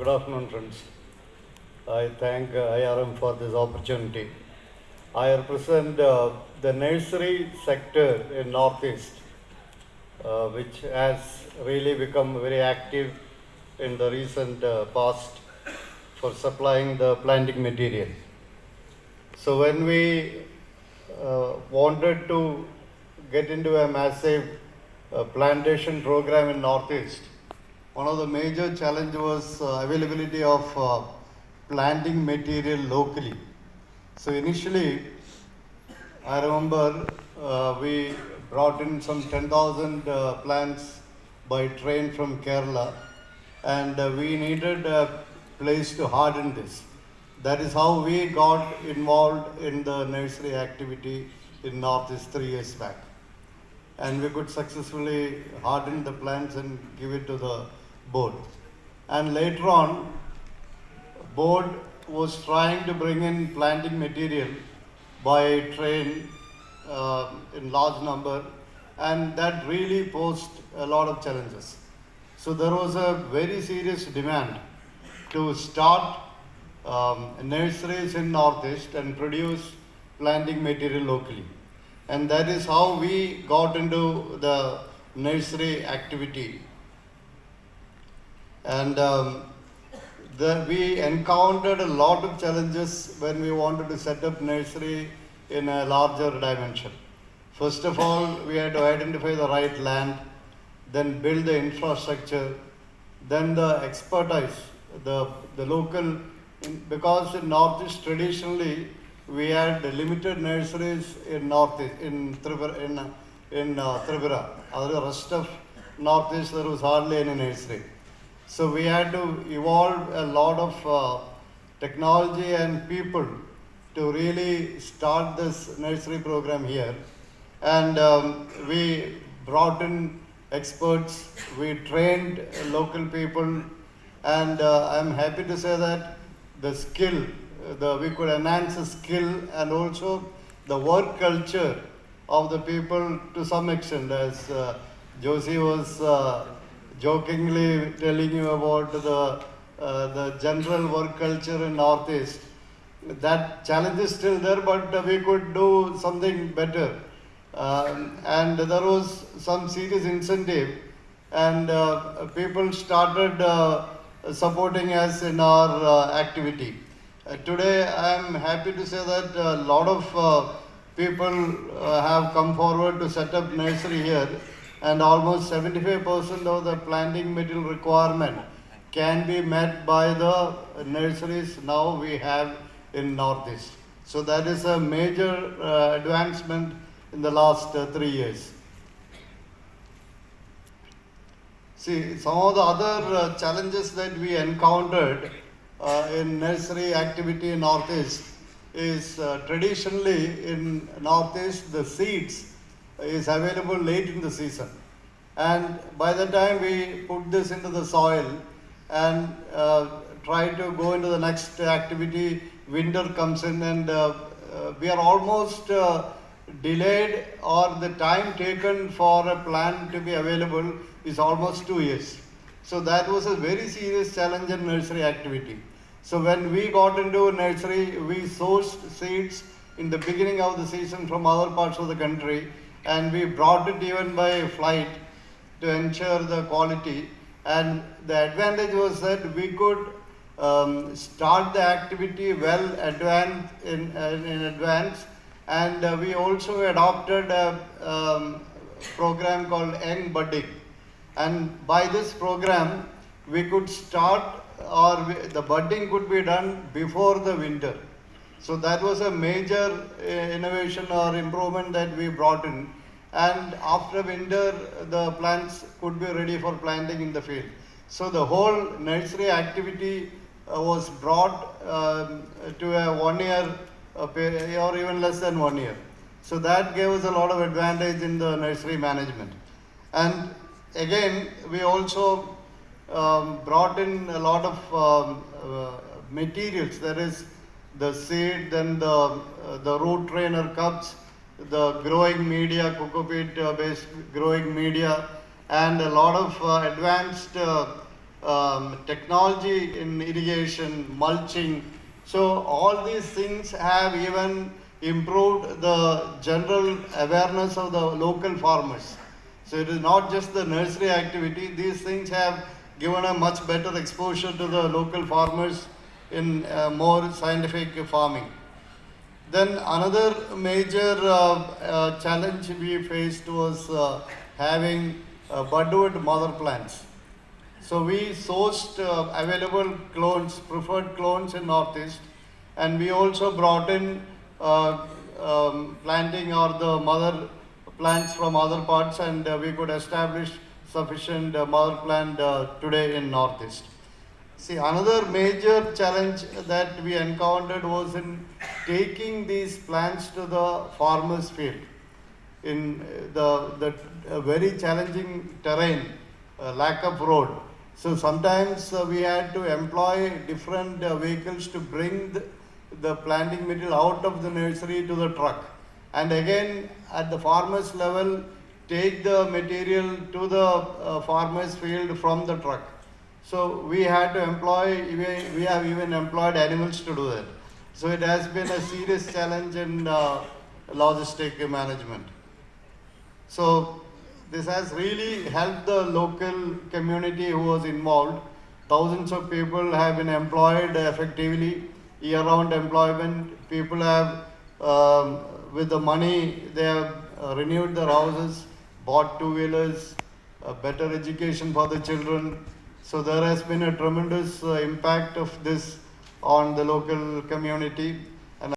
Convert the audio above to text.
Good afternoon, friends. I thank IRM for this opportunity. I represent the nursery sector in Northeast, which has really become very active in the recent past for supplying the planting material. So when we wanted to get into a massive plantation program in Northeast, one of the major challenge was availability of planting material locally. So initially, I remember we brought in some 10,000 plants by train from Kerala, and we needed a place to harden this. That is how we got involved in the nursery activity in Northeast 3 years back. And we could successfully harden the plants and give it to the board. And later on, board was trying to bring in planting material by train in large number, and that really posed a lot of challenges. So there was a very serious demand to start nurseries in Northeast and produce planting material locally. And that is how we got into the nursery activity. And we encountered a lot of challenges when we wanted to set up nursery in a larger dimension. First of all, we had to identify the right land, then build the infrastructure, then the expertise, the local, because in Northeast traditionally we had limited nurseries in Northeast, in Tripura, Tripura. Other the rest of Northeast there was hardly any nursery. So we had to evolve a lot of technology and people to really start this nursery program here. And we brought in experts, we trained local people, and I'm happy to say that the skill, we could enhance the skill and also the work culture of the people to some extent, as Joshi was jokingly telling you about the general work culture in Northeast. That challenge is still there, but we could do something better. And there was some serious incentive, and people started supporting us in our activity. Today, I am happy to say that a lot of people have come forward to set up nursery here, and almost 75% of the planting material requirement can be met by the nurseries now we have in Northeast. So that is a major advancement in the last 3 years. See, some of the other challenges that we encountered in nursery activity in Northeast is traditionally in Northeast the seeds is available late in the season. And by the time we put this into the soil and try to go into the next activity, winter comes in, and we are almost delayed, or the time taken for a plant to be available is almost 2 years. So that was a very serious challenge in nursery activity. So when we got into nursery, we sourced seeds in the beginning of the season from other parts of the country, and we brought it even by flight to ensure the quality. And the advantage was that we could start the activity well in advance, and we also adopted a program called Young Budding. And by this program, we could start, or the budding could be done before the winter. So that was a major innovation or improvement that we brought in. And after winter, the plants could be ready for planting in the field. So the whole nursery activity was brought to a 1 year or even less than 1 year. So that gave us a lot of advantage in the nursery management. And again, we also brought in a lot of materials. There is the seed, then the root trainer cups, the growing media, coco peat based growing media, and a lot of advanced technology in irrigation, mulching. So all these things have even improved the general awareness of the local farmers. So it is not just the nursery activity, these things have given a much better exposure to the local farmers in more scientific farming. Then another major challenge we faced was having budwood mother plants. So we sourced available clones, preferred clones in Northeast, and we also brought in planting or the mother plants from other parts, and we could establish sufficient mother plant today in Northeast. See, another major challenge that we encountered was in taking these plants to the farmer's field in the very challenging terrain, lack of road. So sometimes we had to employ different vehicles to bring the planting material out of the nursery to the truck. And again, at the farmer's level, take the material to the farmer's field from the truck. So we had to we have even employed animals to do that. So it has been a serious challenge in logistic management. So this has really helped the local community who was involved. Thousands of people have been employed effectively, year-round employment. People have, with the money, they have renewed their houses, bought two-wheelers, better education for the children. So there has been a tremendous impact of this on the local community.